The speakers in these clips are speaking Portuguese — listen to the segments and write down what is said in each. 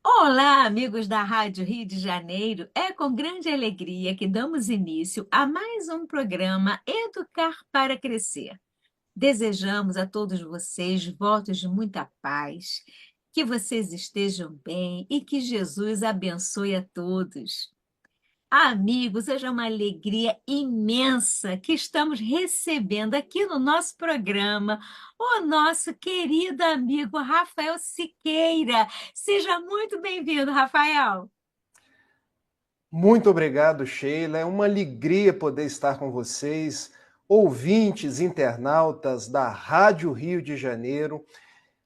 Olá, amigos da Rádio Rio de Janeiro. É com grande alegria que damos início a mais um programa Educar para Crescer. Desejamos a todos vocês votos de muita paz, que vocês estejam bem e que Jesus abençoe a todos. Amigos, hoje é uma alegria imensa que estamos recebendo aqui no nosso programa o nosso querido amigo Rafael Siqueira. Seja muito bem-vindo, Rafael. Muito obrigado, Sheila. É uma alegria poder estar com vocês, ouvintes, internautas da Rádio Rio de Janeiro.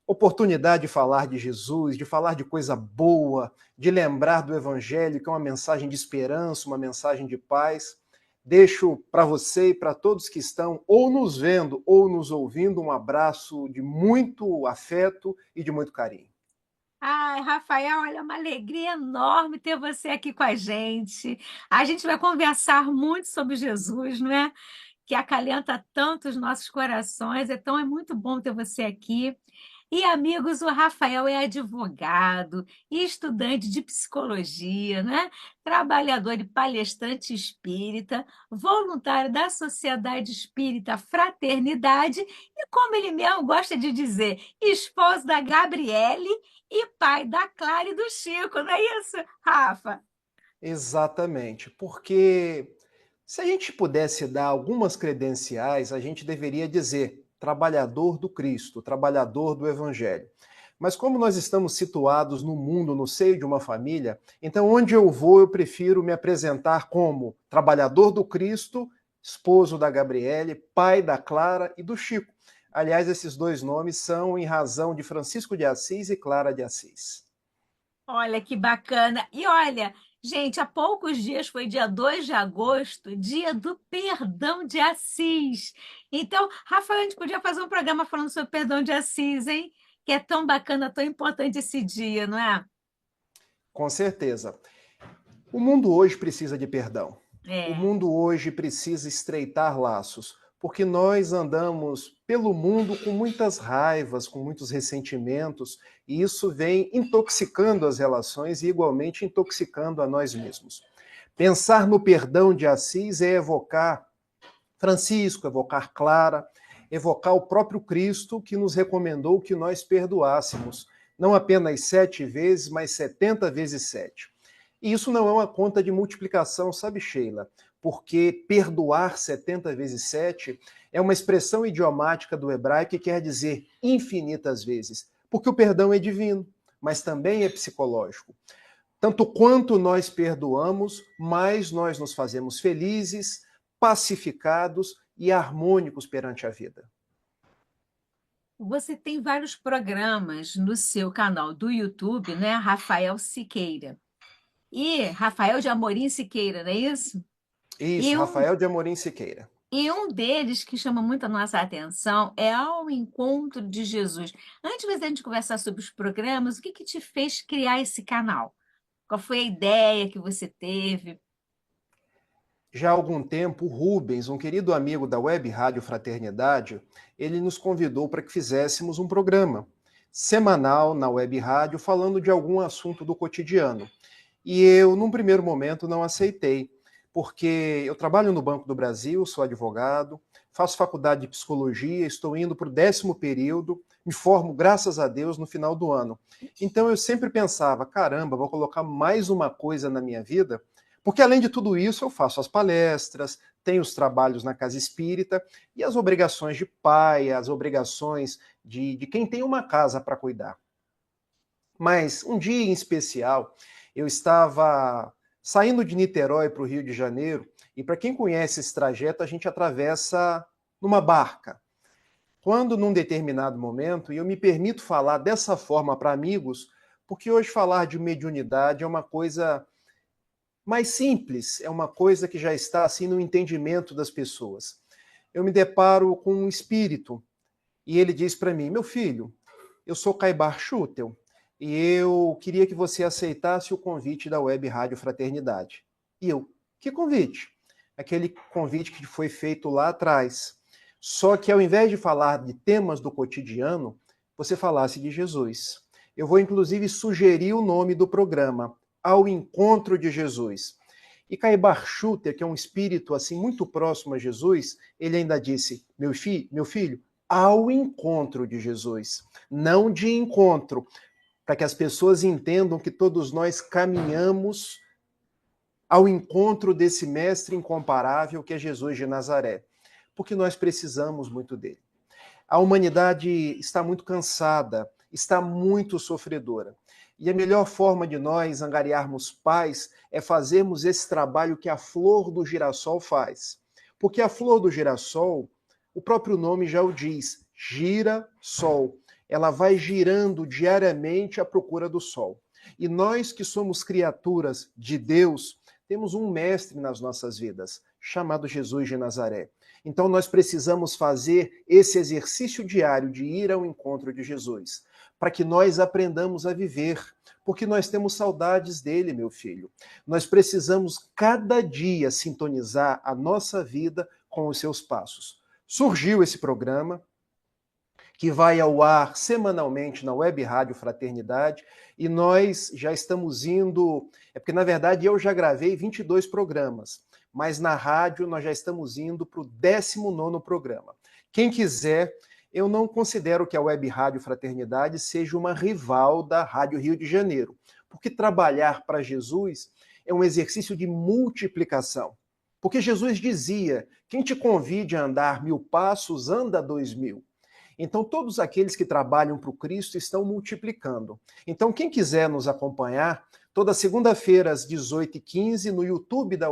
Oportunidade de falar de Jesus, de falar de coisa boa, de lembrar do Evangelho, que é uma mensagem de esperança, uma mensagem de paz. Deixo para você e para todos que estão ou nos vendo ou nos ouvindo um abraço de muito afeto e de muito carinho. Ai, Rafael, olha, é uma alegria enorme ter você aqui com a gente. A gente vai conversar muito sobre Jesus, não é? Que acalenta tanto os nossos corações. Então, é muito bom ter você aqui. E, amigos, o Rafael é advogado e estudante de psicologia, né? Trabalhador e palestrante espírita, voluntário da Sociedade Espírita Fraternidade e, como ele mesmo gosta de dizer, esposo da Gabriele e pai da Clara e do Chico, não é isso, Rafa? Exatamente, porque se a gente pudesse dar algumas credenciais, a gente deveria dizer trabalhador do Cristo, trabalhador do Evangelho. Mas como nós estamos situados no mundo, no seio de uma família, então onde eu vou, eu prefiro me apresentar como trabalhador do Cristo, esposo da Gabriele, pai da Clara e do Chico. Aliás, esses dois nomes são em razão de Francisco de Assis e Clara de Assis. Olha que bacana. E olha, gente, há poucos dias foi dia 2 de agosto, dia do perdão de Assis. Então, Rafael, a gente podia fazer um programa falando sobre perdão de Assis, hein? Que é tão bacana, tão importante esse dia, não é? Com certeza. O mundo hoje precisa de perdão. O É. mundo hoje precisa estreitar laços, porque nós andamos pelo mundo com muitas raivas, com muitos ressentimentos, e isso vem intoxicando as relações e igualmente intoxicando a nós mesmos. Pensar no perdão de Assis é evocar Francisco, evocar Clara, evocar o próprio Cristo que nos recomendou que nós perdoássemos, não apenas 7 vezes, mas 70 vezes 7. E isso não é uma conta de multiplicação, sabe, Sheila? Porque perdoar 70 vezes 7 é uma expressão idiomática do hebraico que quer dizer infinitas vezes. Porque o perdão é divino, mas também é psicológico. Tanto quanto nós perdoamos, mais nós nos fazemos felizes, pacificados e harmônicos perante a vida. Você tem vários programas no seu canal do YouTube, né? Rafael Siqueira. E Rafael de Amorim Siqueira, não é isso? Isso, E um Rafael de Amorim Siqueira. E um deles que chama muito a nossa atenção é ao encontro de Jesus. Antes de a gente conversar sobre os programas, o que que te fez criar esse canal? Qual foi a ideia que você teve? Já há algum tempo, o Rubens, um querido amigo da Web Rádio Fraternidade, ele nos convidou para que fizéssemos um programa semanal na Web Rádio falando de algum assunto do cotidiano. E eu, num primeiro momento, não aceitei, porque eu trabalho no Banco do Brasil, sou advogado, faço faculdade de psicologia, estou indo para o 10º período, me formo, graças a Deus, no final do ano. Então eu sempre pensava, caramba, vou colocar mais uma coisa na minha vida, porque além de tudo isso, eu faço as palestras, tenho os trabalhos na casa espírita e as obrigações de pai, as obrigações de quem tem uma casa para cuidar. Mas um dia em especial, eu estava saindo de Niterói para o Rio de Janeiro, e para quem conhece esse trajeto, a gente atravessa numa barca. Quando, num determinado momento, e eu me permito falar dessa forma para amigos, porque hoje falar de mediunidade é uma coisa mais simples, é uma coisa que já está assim no entendimento das pessoas. Eu me deparo com um espírito, e ele diz para mim: meu filho, eu sou Caibar Schutel e eu queria que você aceitasse o convite da Web Rádio Fraternidade. E eu, que convite? Aquele convite que foi feito lá atrás. Só que ao invés de falar de temas do cotidiano, você falasse de Jesus. Eu vou, inclusive, sugerir o nome do programa, Ao Encontro de Jesus. E Caibar Schutter, que é um espírito assim muito próximo a Jesus, ele ainda disse, meu filho, ao encontro de Jesus, não de encontro, para que as pessoas entendam que todos nós caminhamos ao encontro desse mestre incomparável que é Jesus de Nazaré, porque nós precisamos muito dele. A humanidade está muito cansada, está muito sofredora. E a melhor forma de nós angariarmos paz é fazermos esse trabalho que a flor do girassol faz. Porque a flor do girassol, o próprio nome já o diz, gira sol. Ela vai girando diariamente à procura do sol. E nós que somos criaturas de Deus, temos um mestre nas nossas vidas, chamado Jesus de Nazaré. Então nós precisamos fazer esse exercício diário de ir ao encontro de Jesus, para que nós aprendamos a viver, porque nós temos saudades dele, meu filho. Nós precisamos cada dia sintonizar a nossa vida com os seus passos. Surgiu esse programa, que vai ao ar semanalmente na Web Rádio Fraternidade, e nós já estamos indo... porque, na verdade, eu já gravei 22 programas, mas na rádio nós já estamos indo para o 19º programa. Quem quiser, eu não considero que a Web Rádio Fraternidade seja uma rival da Rádio Rio de Janeiro, porque trabalhar para Jesus é um exercício de multiplicação. Porque Jesus dizia, quem te convide a andar 1000 passos, anda 2000. Então, todos aqueles que trabalham para o Cristo estão multiplicando. Então, quem quiser nos acompanhar, toda segunda-feira às 18h15, no YouTube da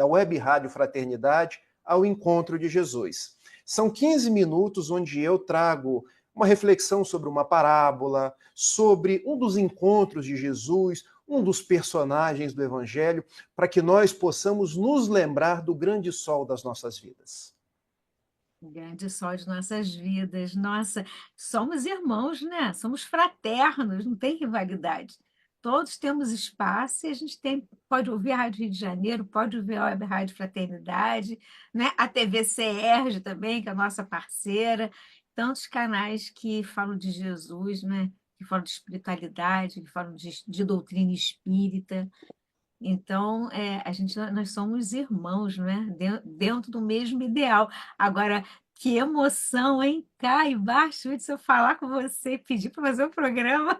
Web Rádio Fraternidade, ao Encontro de Jesus. São 15 minutos onde eu trago uma reflexão sobre uma parábola, sobre um dos encontros de Jesus, um dos personagens do Evangelho, para que nós possamos nos lembrar do grande sol das nossas vidas. O grande sol de nossas vidas. Nossa, somos irmãos, né? Somos fraternos, não tem rivalidade. Todos temos espaço e a gente pode ouvir a Rádio Rio de Janeiro, pode ouvir a Web Rádio Fraternidade, né? A TV CERJ também, que é a nossa parceira. Tantos canais que falam de Jesus, né? Que falam de espiritualidade, que falam de doutrina espírita. Então, nós somos irmãos, né? Dentro do mesmo ideal. Agora, que emoção, hein? Cá embaixo, se eu falar com você e pedir para fazer o programa.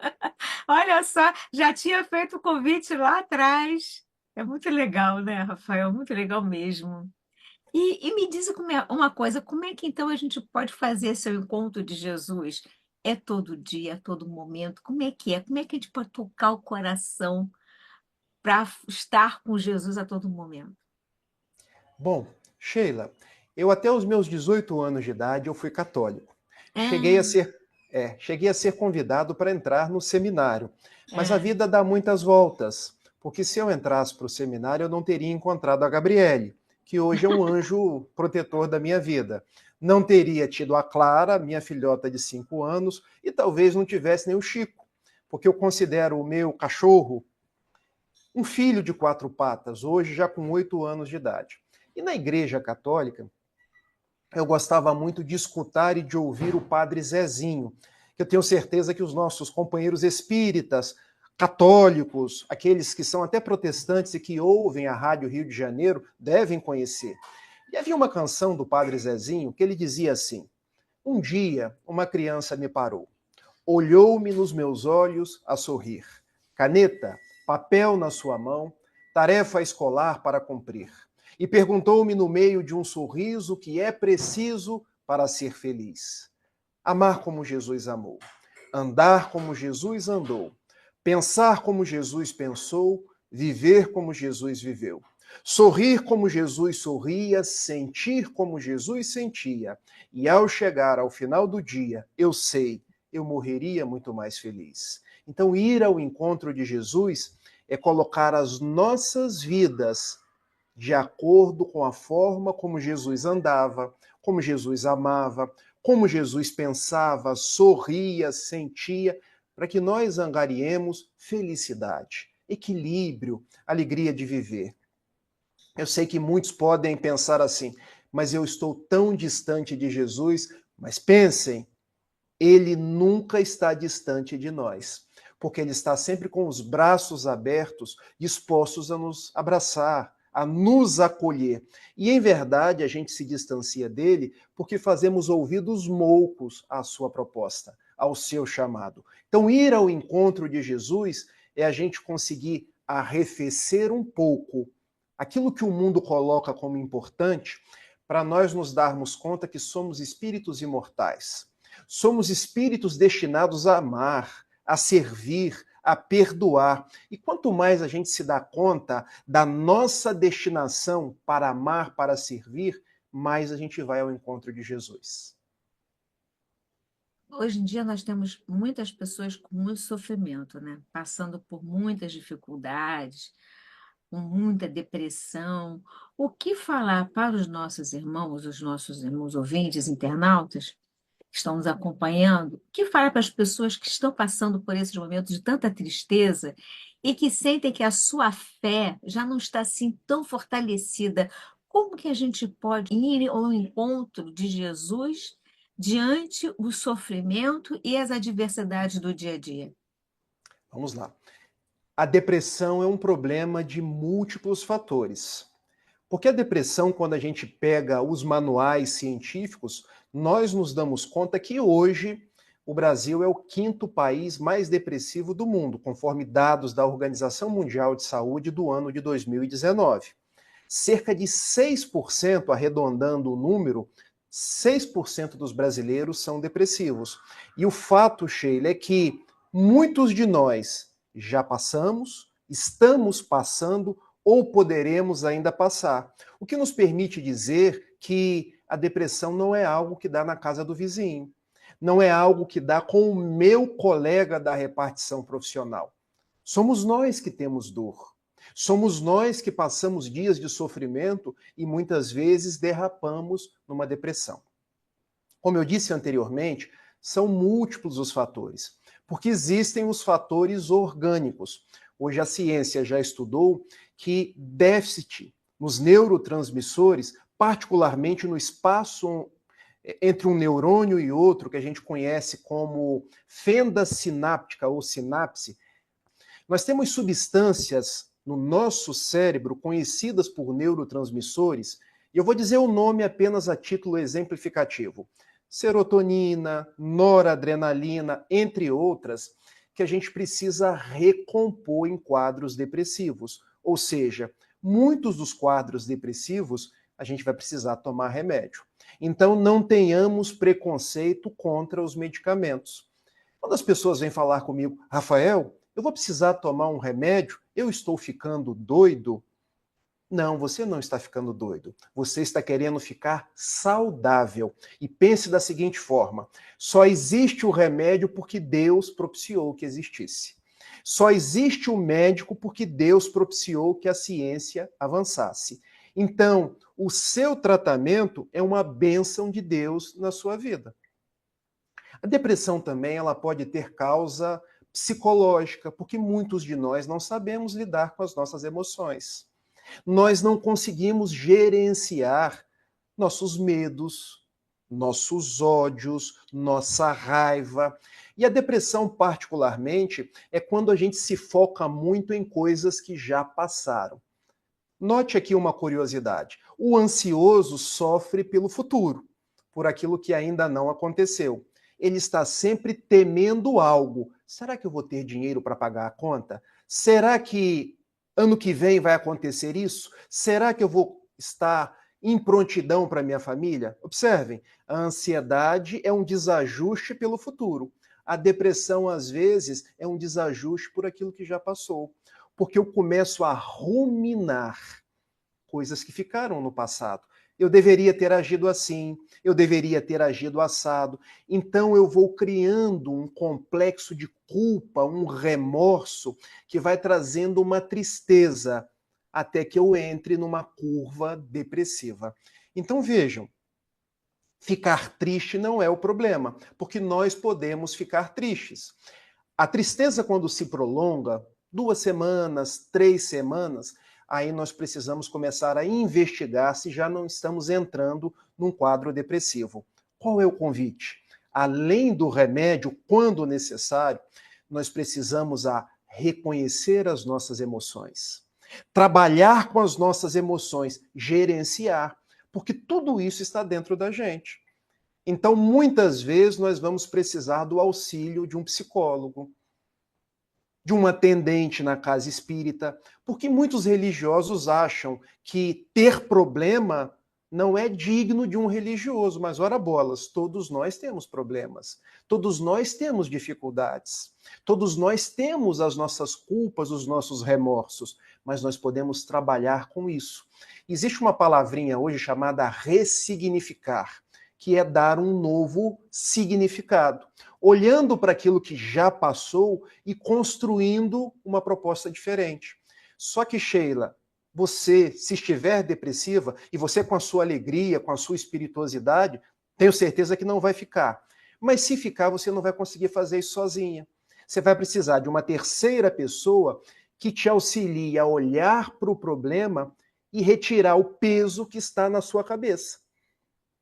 Olha só, já tinha feito o convite lá atrás. É muito legal, né, Rafael? Muito legal mesmo. E me diz uma coisa, como é que então a gente pode fazer esse encontro de Jesus? É todo dia, a todo momento? Como é que é? Como é que a gente pode tocar o coração para estar com Jesus a todo momento? Bom, Sheila, eu até os meus 18 anos de idade eu fui católico. Cheguei a Ah, ser, cheguei a ser convidado para entrar no seminário, mas a é. vida dá muitas voltas, porque se eu entrasse para o seminário eu não teria encontrado a Gabriele, que hoje é um anjo protetor da minha vida. Não teria tido a Clara, minha filhota de 5 anos, e talvez não tivesse nem o Chico, porque eu considero o meu cachorro um filho de 4 patas, hoje já com 8 anos de idade. E na Igreja Católica, eu gostava muito de escutar e de ouvir o Padre Zezinho, que eu tenho certeza que os nossos companheiros espíritas, católicos, aqueles que são até protestantes e que ouvem a Rádio Rio de Janeiro, devem conhecer. E havia uma canção do Padre Zezinho que ele dizia assim: um dia uma criança me parou, olhou-me nos meus olhos a sorrir, caneta, papel na sua mão, tarefa escolar para cumprir. E perguntou-me no meio de um sorriso o que é preciso para ser feliz. Amar como Jesus amou, andar como Jesus andou, pensar como Jesus pensou, viver como Jesus viveu. Sorrir como Jesus sorria, sentir como Jesus sentia. E ao chegar ao final do dia, eu sei, eu morreria muito mais feliz. Então, ir ao encontro de Jesus é colocar as nossas vidas de acordo com a forma como Jesus andava, como Jesus amava, como Jesus pensava, sorria, sentia, para que nós angariemos felicidade, equilíbrio, alegria de viver. Eu sei que muitos podem pensar assim, mas eu estou tão distante de Jesus, mas pensem, ele nunca está distante de nós. porque Ele está sempre com os braços abertos, dispostos a nos abraçar, a nos acolher. E, em verdade, a gente se distancia dele porque fazemos ouvidos moucos à sua proposta, ao seu chamado. Então, ir ao encontro de Jesus é a gente conseguir arrefecer um pouco aquilo que o mundo coloca como importante, para nós nos darmos conta que somos espíritos imortais. Somos espíritos destinados a amar, a servir, a perdoar. E quanto mais a gente se dá conta da nossa destinação para amar, para servir, mais a gente vai ao encontro de Jesus. Hoje em dia nós temos muitas pessoas com muito sofrimento, né? Passando por muitas dificuldades, com muita depressão. O que falar para os nossos irmãos ouvintes, internautas, que estão nos acompanhando? O que falar para as pessoas que estão passando por esses momentos de tanta tristeza e que sentem que a sua fé já não está assim tão fortalecida? Como que a gente pode ir ao encontro de Jesus diante o sofrimento e as adversidades do dia a dia? Vamos lá. A depressão é um problema de múltiplos fatores. Porque a depressão, quando a gente pega os manuais científicos, nós nos damos conta que hoje o Brasil é o quinto país mais depressivo do mundo, conforme dados da Organização Mundial de Saúde do ano de 2019. Cerca de 6%, arredondando o número, 6% dos brasileiros são depressivos. E o fato, Sheila, é que muitos de nós já passamos, estamos passando ou poderemos ainda passar. O que nos permite dizer que a depressão não é algo que dá na casa do vizinho, não é algo que dá com o meu colega da repartição profissional. Somos nós que temos dor. Somos nós que passamos dias de sofrimento e muitas vezes derrapamos numa depressão. Como eu disse anteriormente, são múltiplos os fatores, porque existem os fatores orgânicos. Hoje a ciência já estudou que déficit nos neurotransmissores, particularmente no espaço entre um neurônio e outro, que a gente conhece como fenda sináptica ou sinapse, nós temos substâncias no nosso cérebro conhecidas por neurotransmissores, e eu vou dizer o nome apenas a título exemplificativo: serotonina, noradrenalina, entre outras, que a gente precisa recompor em quadros depressivos. Ou seja, muitos dos quadros depressivos a gente vai precisar tomar remédio. Então não tenhamos preconceito contra os medicamentos. Quando as pessoas vêm falar comigo, Rafael, eu vou precisar tomar um remédio? Eu estou ficando doido? Não, você não está ficando doido. Você está querendo ficar saudável. E pense da seguinte forma: só existe o remédio porque Deus propiciou que existisse. Só existe o médico porque Deus propiciou que a ciência avançasse. Então, o seu tratamento é uma bênção de Deus na sua vida. A depressão também ela pode ter causa psicológica, porque muitos de nós não sabemos lidar com as nossas emoções. Nós não conseguimos gerenciar nossos medos, nossos ódios, nossa raiva. E a depressão, particularmente, é quando a gente se foca muito em coisas que já passaram. Note aqui uma curiosidade: o ansioso sofre pelo futuro, por aquilo que ainda não aconteceu. Ele está sempre temendo algo. Será que eu vou ter dinheiro para pagar a conta? Será que ano que vem vai acontecer isso? Será que eu vou estar em prontidão para minha família? Observem, a ansiedade é um desajuste pelo futuro. A depressão, às vezes, é um desajuste por aquilo que já passou. Porque eu começo a ruminar coisas que ficaram no passado. Eu deveria ter agido assim, eu deveria ter agido assado. Então eu vou criando um complexo de culpa, um remorso, que vai trazendo uma tristeza, até que eu entre numa curva depressiva. Então vejam, ficar triste não é o problema, porque nós podemos ficar tristes. A tristeza, quando se prolonga, 2 semanas, 3 semanas, aí nós precisamos começar a investigar se já não estamos entrando num quadro depressivo. Qual é o convite? Além do remédio, quando necessário, nós precisamos reconhecer as nossas emoções, trabalhar com as nossas emoções, gerenciar, porque tudo isso está dentro da gente. Então, muitas vezes, nós vamos precisar do auxílio de um psicólogo, de um atendente na casa espírita, porque muitos religiosos acham que ter problema não é digno de um religioso, mas ora bolas, todos nós temos problemas, todos nós temos dificuldades, todos nós temos as nossas culpas, os nossos remorsos, mas nós podemos trabalhar com isso. Existe uma palavrinha hoje chamada ressignificar, que é dar um novo significado, olhando para aquilo que já passou e construindo uma proposta diferente. Só que, Sheila, você, se estiver depressiva, e você com a sua alegria, com a sua espirituosidade, tenho certeza que não vai ficar. Mas se ficar, você não vai conseguir fazer isso sozinha. Você vai precisar de uma terceira pessoa que te auxilie a olhar para o problema e retirar o peso que está na sua cabeça.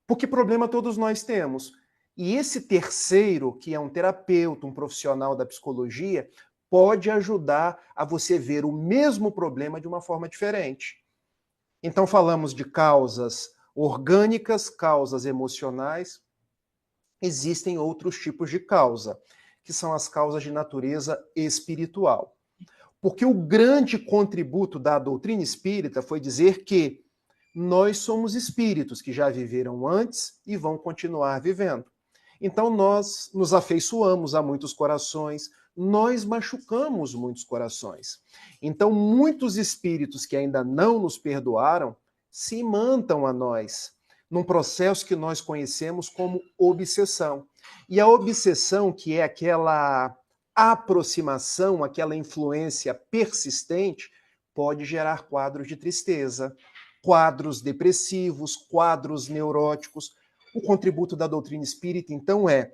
Porque problema todos nós temos. E esse terceiro, que é um terapeuta, um profissional da psicologia, pode ajudar a você ver o mesmo problema de uma forma diferente. Então falamos de causas orgânicas, causas emocionais. Existem outros tipos de causa, que são as causas de natureza espiritual. Porque o grande contributo da doutrina espírita foi dizer que nós somos espíritos que já viveram antes e vão continuar vivendo. Então nós nos afeiçoamos a muitos corações, nós machucamos muitos corações. Então muitos espíritos que ainda não nos perdoaram se imantam a nós, num processo que nós conhecemos como obsessão. E a obsessão, que é aquela aproximação, aquela influência persistente, pode gerar quadros de tristeza, quadros depressivos, quadros neuróticos. O contributo da doutrina espírita, então, é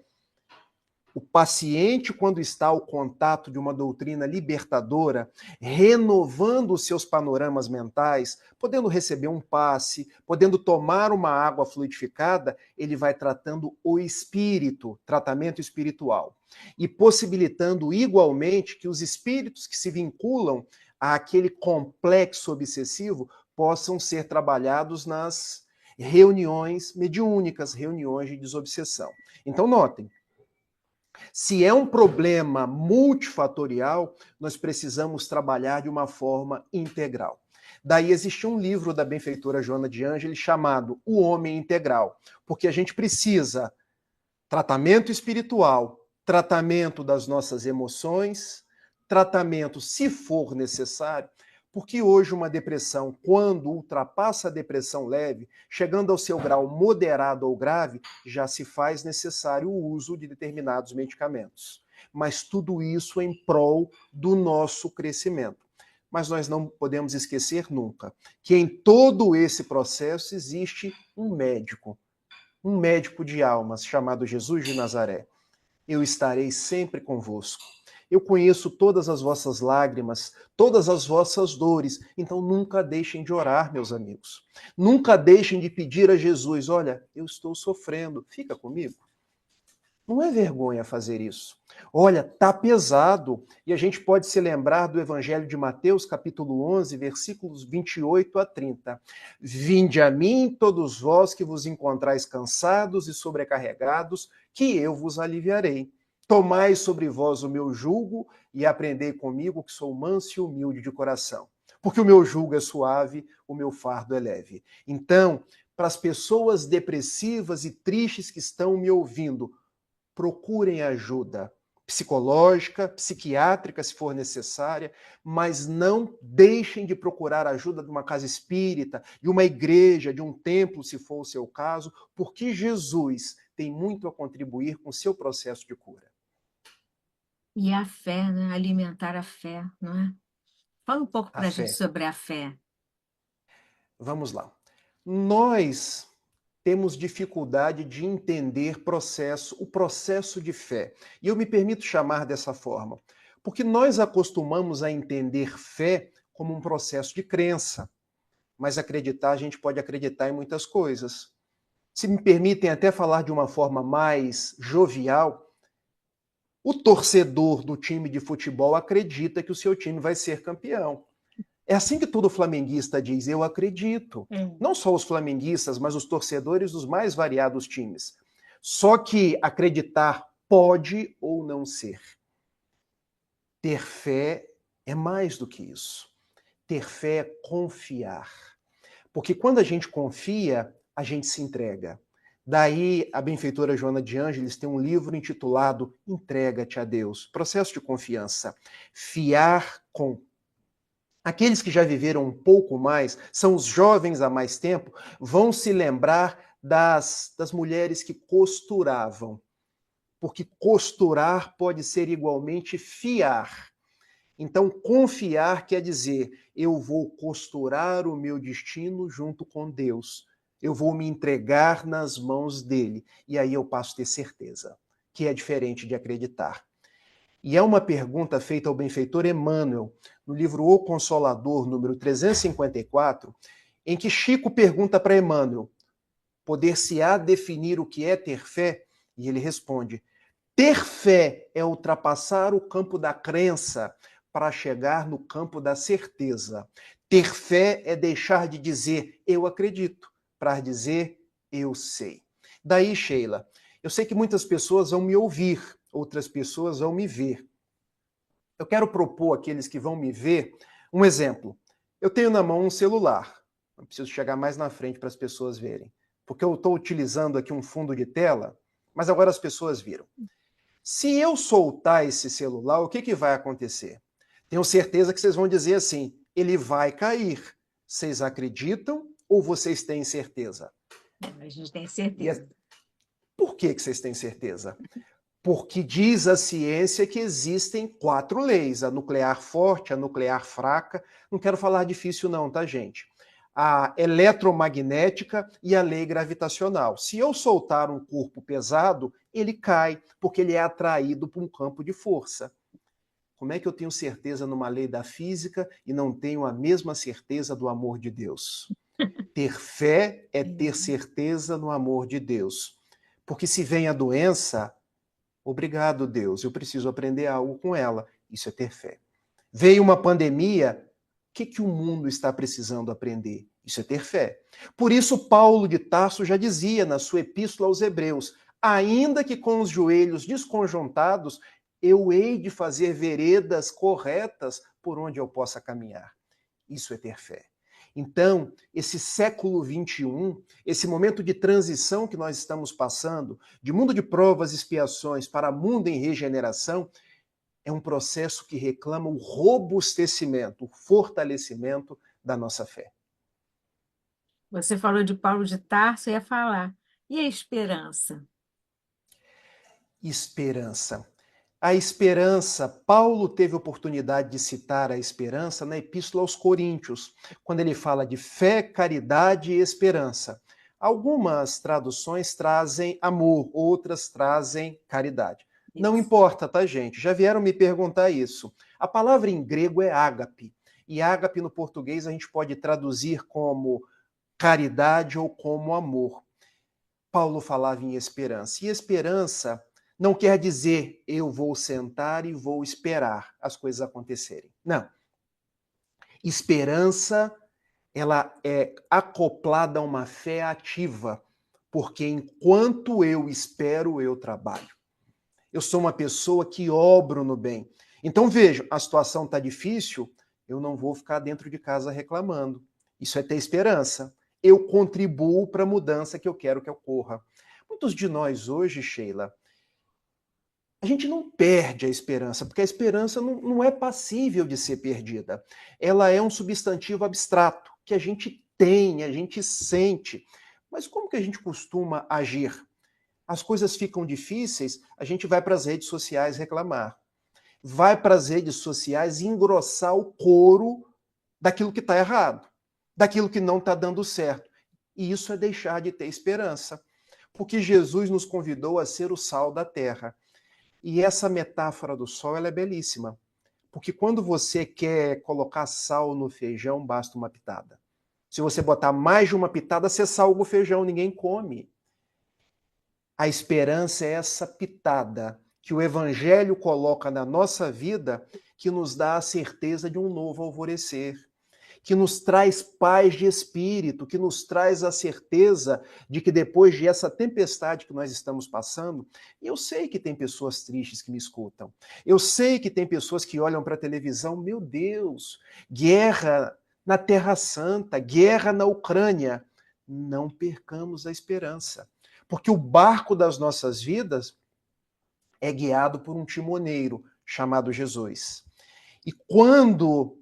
o paciente, quando está ao contato de uma doutrina libertadora, renovando os seus panoramas mentais, podendo receber um passe, podendo tomar uma água fluidificada, ele vai tratando o espírito, tratamento espiritual, e possibilitando igualmente que os espíritos que se vinculam àquele complexo obsessivo possam ser trabalhados nas reuniões mediúnicas, reuniões de desobsessão. Então, notem, se é um problema multifatorial, nós precisamos trabalhar de uma forma integral. Daí existe um livro da benfeitora Joana de Ângeles chamado O Homem Integral, porque a gente precisa tratamento espiritual, tratamento das nossas emoções, tratamento, se for necessário, porque hoje uma depressão, quando ultrapassa a depressão leve, chegando ao seu grau moderado ou grave, já se faz necessário o uso de determinados medicamentos. Mas tudo isso em prol do nosso crescimento. Mas nós não podemos esquecer nunca que em todo esse processo existe um médico de almas chamado Jesus de Nazaré. Eu estarei sempre convosco. Eu conheço todas as vossas lágrimas, todas as vossas dores, então nunca deixem de orar, meus amigos. Nunca deixem de pedir a Jesus, olha, eu estou sofrendo, fica comigo. Não é vergonha fazer isso. Olha, tá pesado. E a gente pode se lembrar do Evangelho de Mateus, capítulo 11, versículos 28 a 30. Vinde a mim, todos vós que vos encontrais cansados e sobrecarregados, que eu vos aliviarei. Tomai sobre vós o meu jugo e aprendei comigo, que sou manso e humilde de coração. Porque o meu jugo é suave, o meu fardo é leve. Então, para as pessoas depressivas e tristes que estão me ouvindo, procurem ajuda psicológica, psiquiátrica, se for necessária, mas não deixem de procurar ajuda de uma casa espírita, de uma igreja, de um templo, se for o seu caso, porque Jesus tem muito a contribuir com o seu processo de cura. E a fé, né? Alimentar a fé, não é? Fala um pouco A para a gente fé. sobre a fé. Vamos lá. Nós temos dificuldade de entender o processo de fé. E eu me permito chamar dessa forma, porque nós acostumamos a entender fé como um processo de crença, mas acreditar, a gente pode acreditar em muitas coisas. Se me permitem até falar de uma forma mais jovial, O torcedor do time de futebol acredita que o seu time vai ser campeão. É assim que todo flamenguista diz, eu acredito. Não só os flamenguistas, mas os torcedores dos mais variados times. Só que acreditar pode ou não ser. Ter fé é mais do que isso. Ter fé é confiar. Porque quando a gente confia, a gente se entrega. Daí, a benfeitora Joana de Ângeles tem um livro intitulado Entrega-te a Deus, processo de confiança. Fiar com. Aqueles que já viveram um pouco mais, são os jovens há mais tempo, vão se lembrar das mulheres que costuravam. Porque costurar pode ser igualmente fiar. Então, confiar quer dizer, eu vou costurar o meu destino junto com Deus. Eu vou me entregar nas mãos dele. E aí eu passo a ter certeza, que é diferente de acreditar. E é uma pergunta feita ao benfeitor Emmanuel, no livro O Consolador, número 354, em que Chico pergunta para Emmanuel, poder-se-á definir o que é ter fé? E ele responde, ter fé é ultrapassar o campo da crença para chegar no campo da certeza. Ter fé é deixar de dizer eu acredito para dizer eu sei. Daí, Sheila, eu sei que muitas pessoas vão me ouvir, outras pessoas vão me ver. Eu quero propor àqueles que vão me ver um exemplo. Eu tenho na mão um celular. Eu preciso chegar mais na frente para as pessoas verem. Porque eu estou utilizando aqui um fundo de tela, mas agora as pessoas viram. Se eu soltar esse celular, o que vai acontecer? Tenho certeza que vocês vão dizer assim, ele vai cair. Vocês acreditam ou vocês têm certeza? A gente tem certeza. Por que vocês têm certeza? Porque diz a ciência que existem 4 leis, a nuclear forte, a nuclear fraca, não quero falar difícil não, tá, gente? A eletromagnética e a lei gravitacional. Se eu soltar um corpo pesado, ele cai, porque ele é atraído por um campo de força. Como é que eu tenho certeza numa lei da física e não tenho a mesma certeza do amor de Deus? Ter fé é ter certeza no amor de Deus. Porque se vem a doença, obrigado, Deus, eu preciso aprender algo com ela. Isso é ter fé. Veio uma pandemia, o que o mundo está precisando aprender? Isso é ter fé. Por isso, Paulo de Tarso já dizia na sua epístola aos Hebreus, ainda que com os joelhos desconjuntados, eu hei de fazer veredas corretas por onde eu possa caminhar. Isso é ter fé. Então, esse século XXI, esse momento de transição que nós estamos passando, de mundo de provas e expiações para mundo em regeneração, é um processo que reclama o robustecimento, o fortalecimento da nossa fé. Você falou de Paulo de Tarso, eu ia falar. E a esperança? Esperança. A esperança, Paulo teve oportunidade de citar a esperança na Epístola aos Coríntios, quando ele fala de fé, caridade e esperança. Algumas traduções trazem amor, outras trazem caridade. Não importa, tá, gente? Já vieram me perguntar isso. A palavra em grego é ágape, e ágape no português a gente pode traduzir como caridade ou como amor. Paulo falava em esperança, e esperança não quer dizer eu vou sentar e vou esperar as coisas acontecerem. Não. Esperança, ela é acoplada a uma fé ativa, porque enquanto eu espero, eu trabalho. Eu sou uma pessoa que obro no bem. Então, veja, a situação está difícil, eu não vou ficar dentro de casa reclamando. Isso é ter esperança. Eu contribuo para a mudança que eu quero que ocorra. Muitos de nós hoje, Sheila, a gente não perde a esperança, porque a esperança não é passível de ser perdida. Ela é um substantivo abstrato, que a gente tem, a gente sente. Mas como que a gente costuma agir? As coisas ficam difíceis, a gente vai para as redes sociais reclamar. Vai para as redes sociais engrossar o coro daquilo que está errado, daquilo que não está dando certo. E isso é deixar de ter esperança. Porque Jesus nos convidou a ser o sal da terra. E essa metáfora do sol ela é belíssima. Porque quando você quer colocar sal no feijão, basta uma pitada. Se você botar mais de uma pitada, você salga o feijão, ninguém come. A esperança é essa pitada que o Evangelho coloca na nossa vida que nos dá a certeza de um novo alvorecer, que nos traz paz de espírito, que nos traz a certeza de que depois de essa tempestade que nós estamos passando, e eu sei que tem pessoas tristes que me escutam, eu sei que tem pessoas que olham para a televisão, meu Deus, guerra na Terra Santa, guerra na Ucrânia. Não percamos a esperança, porque o barco das nossas vidas é guiado por um timoneiro chamado Jesus. E quando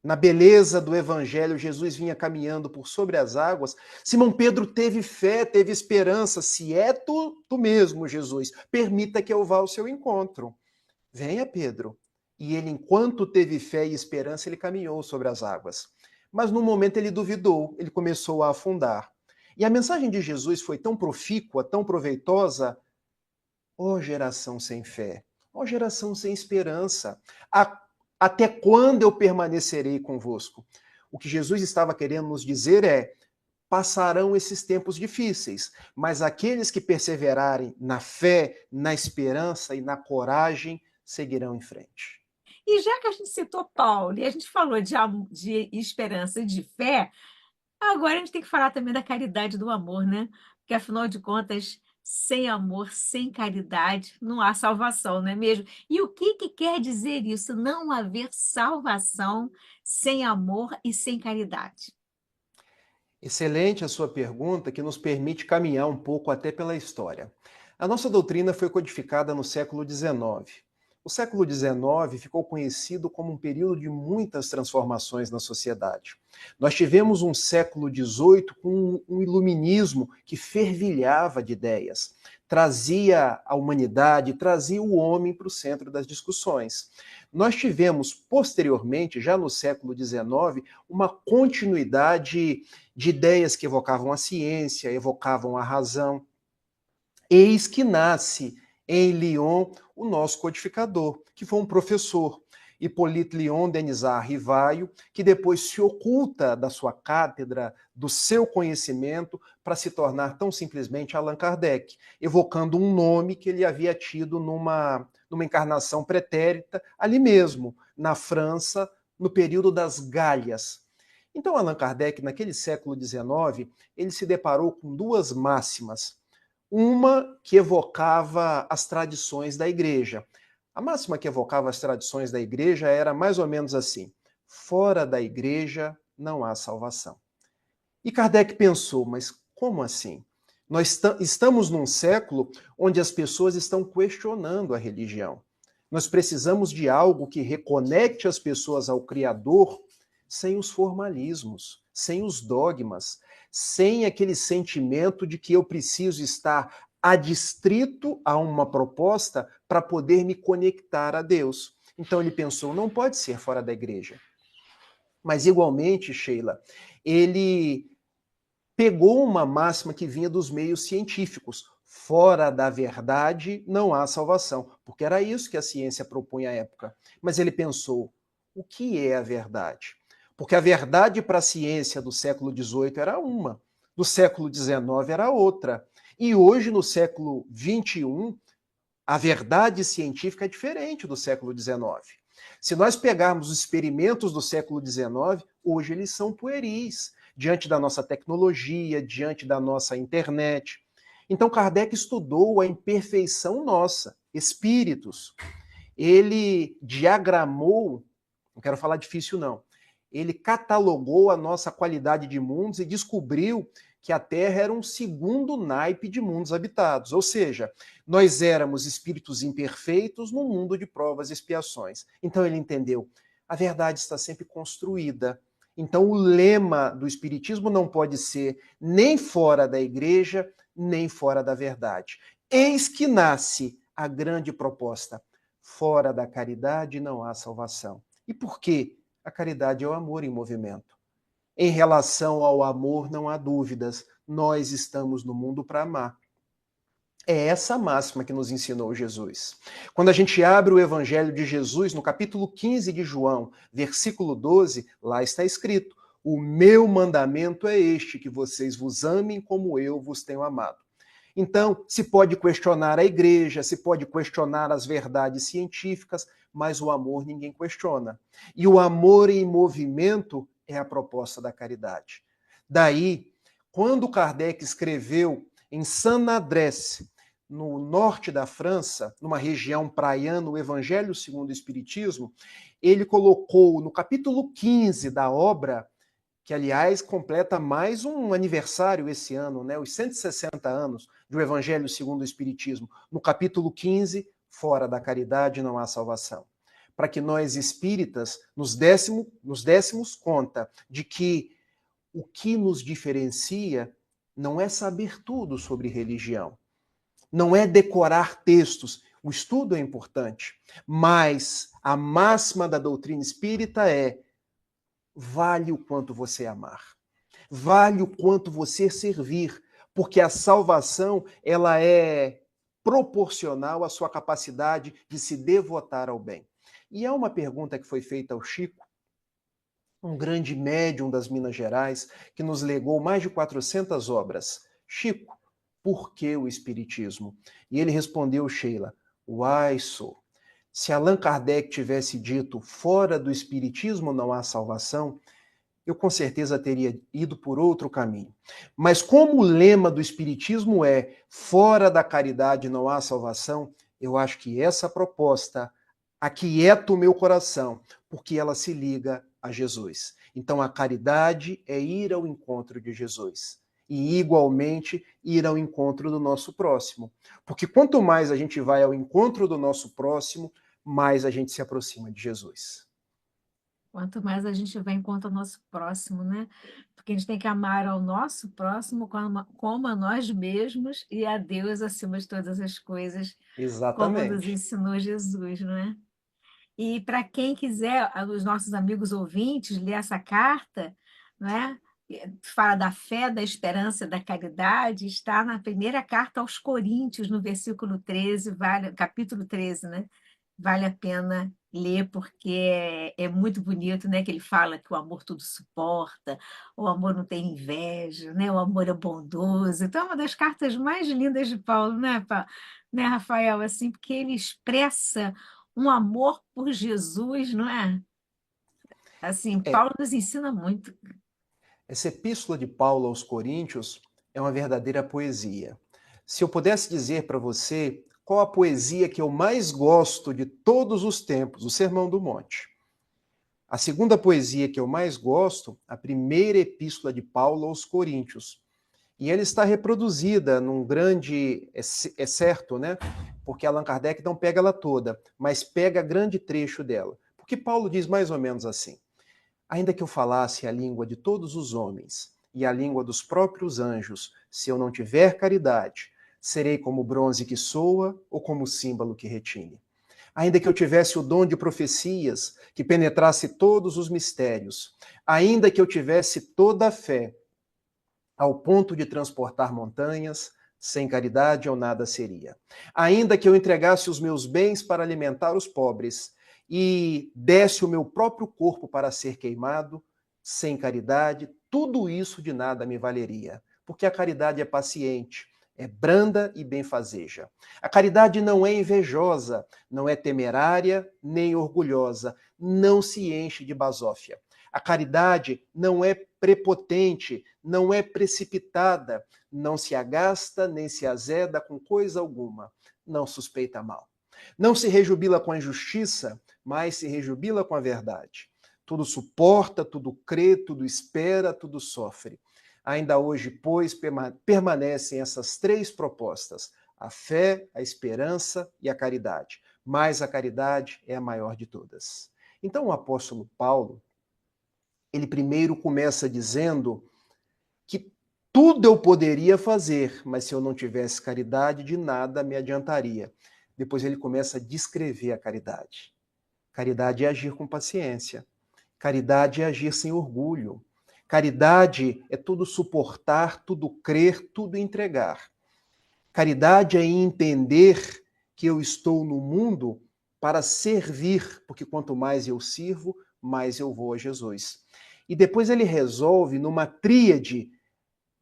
na beleza do evangelho, Jesus vinha caminhando por sobre as águas, Simão Pedro teve fé, teve esperança. Se é tu mesmo, Jesus, permita que eu vá ao seu encontro. Venha, Pedro. E ele, enquanto teve fé e esperança, ele caminhou sobre as águas. Mas no momento ele duvidou, ele começou a afundar. E a mensagem de Jesus foi tão profícua, tão proveitosa. Ó geração sem fé, ó geração sem esperança, até quando eu permanecerei convosco? O que Jesus estava querendo nos dizer é: passarão esses tempos difíceis, mas aqueles que perseverarem na fé, na esperança e na coragem seguirão em frente. E já que a gente citou Paulo e a gente falou de esperança e de fé, agora a gente tem que falar também da caridade e do amor, né? Porque afinal de contas, sem amor, sem caridade, não há salvação, não é mesmo? E o que que quer dizer isso? Não haver salvação sem amor e sem caridade. Excelente a sua pergunta, que nos permite caminhar um pouco até pela história. A nossa doutrina foi codificada no século XIX. O século XIX ficou conhecido como um período de muitas transformações na sociedade. Nós tivemos um século XVIII com um iluminismo que fervilhava de ideias, trazia a humanidade, trazia o homem para o centro das discussões. Nós tivemos, posteriormente, já no século XIX, uma continuidade de ideias que evocavam a ciência, evocavam a razão. Eis que nasce em Lyon o nosso codificador, que foi um professor, Hippolyte Léon Denisard Rivaio, que depois se oculta da sua cátedra, do seu conhecimento, para se tornar tão simplesmente Allan Kardec, evocando um nome que ele havia tido numa encarnação pretérita, ali mesmo, na França, no período das Galhas. Então, Allan Kardec, naquele século XIX, ele se deparou com duas máximas. Uma que evocava as tradições da igreja. A máxima que evocava as tradições da igreja era mais ou menos assim: fora da igreja não há salvação. E Kardec pensou, mas como assim? Nós estamos num século onde as pessoas estão questionando a religião. Nós precisamos de algo que reconecte as pessoas ao Criador sem os formalismos, sem os dogmas, sem aquele sentimento de que eu preciso estar adstrito a uma proposta para poder me conectar a Deus. Então ele pensou, não pode ser fora da igreja. Mas igualmente, Sheila, ele pegou uma máxima que vinha dos meios científicos. Fora da verdade não há salvação, porque era isso que a ciência propunha à época. Mas ele pensou, o que é a verdade? Porque a verdade para a ciência do século XVIII era uma, do século XIX era outra. E hoje, no século XXI, a verdade científica é diferente do século XIX. Se nós pegarmos os experimentos do século XIX, hoje eles são pueris, diante da nossa tecnologia, diante da nossa internet. Então, Kardec estudou a imperfeição nossa, espíritos. Ele diagramou, não quero falar difícil não, ele catalogou a nossa qualidade de mundos e descobriu que a Terra era um segundo naipe de mundos habitados. Ou seja, nós éramos espíritos imperfeitos num mundo de provas e expiações. Então ele entendeu, a verdade está sempre construída. Então o lema do Espiritismo não pode ser nem fora da igreja, nem fora da verdade. Eis que nasce a grande proposta. Fora da caridade não há salvação. E por quê? A caridade é o amor em movimento. Em relação ao amor, não há dúvidas. Nós estamos no mundo para amar. É essa máxima que nos ensinou Jesus. Quando a gente abre o Evangelho de Jesus, no capítulo 15 de João, versículo 12, lá está escrito: o meu mandamento é este, que vocês vos amem como eu vos tenho amado. Então, se pode questionar a igreja, se pode questionar as verdades científicas, mas o amor ninguém questiona. E o amor em movimento é a proposta da caridade. Daí, quando Kardec escreveu em Saint-Nadresse, no norte da França, numa região praiana, o Evangelho segundo o Espiritismo, ele colocou no capítulo 15 da obra, que aliás completa mais um aniversário esse ano, né, os 160 anos do Evangelho segundo o Espiritismo, no capítulo 15, fora da caridade não há salvação. Para que nós espíritas nos dessemos conta de que o que nos diferencia não é saber tudo sobre religião, não é decorar textos. O estudo é importante, mas a máxima da doutrina espírita é: vale o quanto você amar, vale o quanto você servir, porque a salvação ela é proporcional à sua capacidade de se devotar ao bem. E há uma pergunta que foi feita ao Chico, um grande médium das Minas Gerais, que nos legou mais de 400 obras. Chico, por que o Espiritismo? E ele respondeu, Sheila, uai, sou. Se Allan Kardec tivesse dito fora do Espiritismo não há salvação, eu com certeza teria ido por outro caminho. Mas como o lema do Espiritismo é fora da caridade não há salvação, eu acho que essa proposta aquieta o meu coração, porque ela se liga a Jesus. Então a caridade é ir ao encontro de Jesus. E igualmente ir ao encontro do nosso próximo. Porque quanto mais a gente vai ao encontro do nosso próximo, mais a gente se aproxima de Jesus. Quanto mais a gente vai encontro o nosso próximo, né? Porque a gente tem que amar ao nosso próximo como a nós mesmos e a Deus acima de todas as coisas, como nos Exatamente. ensinou Jesus, não é? E para quem quiser, os nossos amigos ouvintes, ler essa carta, não é? Fala da fé, da esperança, da caridade, está na primeira carta aos Coríntios, no versículo 13, capítulo 13, né? Vale a pena ler, porque é muito bonito, né? Que ele fala que o amor tudo suporta, o amor não tem inveja, né? O amor é bondoso. Então, é uma das cartas mais lindas de Paulo, né, né, Rafael? Assim, porque ele expressa um amor por Jesus, não é? Assim, É, Paulo nos ensina muito. essa epístola de Paulo aos Coríntios é uma verdadeira poesia. Se eu pudesse dizer para você qual a poesia que eu mais gosto de todos os tempos, o Sermão do Monte. A segunda poesia que eu mais gosto, a primeira epístola de Paulo aos Coríntios. E ela está reproduzida num grande, é certo, né? Porque Allan Kardec não pega ela toda, mas pega grande trecho dela. Porque Paulo diz mais ou menos assim: ainda que eu falasse a língua de todos os homens e a língua dos próprios anjos, se eu não tiver caridade, serei como bronze que soa ou como símbolo que retine. Ainda que eu tivesse o dom de profecias, que penetrasse todos os mistérios, ainda que eu tivesse toda a fé, ao ponto de transportar montanhas, sem caridade eu nada seria. Ainda que eu entregasse os meus bens para alimentar os pobres e desse o meu próprio corpo para ser queimado, sem caridade, tudo isso de nada me valeria. Porque a caridade é paciente, é branda e benfazeja. A caridade não é invejosa, não é temerária nem orgulhosa, não se enche de basófia. A caridade não é prepotente, não é precipitada, não se agasta nem se azeda com coisa alguma, não suspeita mal. Não se rejubila com a injustiça, mas se rejubila com a verdade. Tudo suporta, tudo crê, tudo espera, tudo sofre. Ainda hoje, pois, permanecem essas três propostas: a fé, a esperança e a caridade. Mas a caridade é a maior de todas. Então, o apóstolo Paulo, ele primeiro começa dizendo que tudo eu poderia fazer, mas se eu não tivesse caridade, de nada me adiantaria. Depois ele começa a descrever a caridade. Caridade é agir com paciência. Caridade é agir sem orgulho. Caridade é tudo suportar, tudo crer, tudo entregar. Caridade é entender que eu estou no mundo para servir, porque quanto mais eu sirvo, mais eu vou a Jesus. E depois ele resolve numa tríade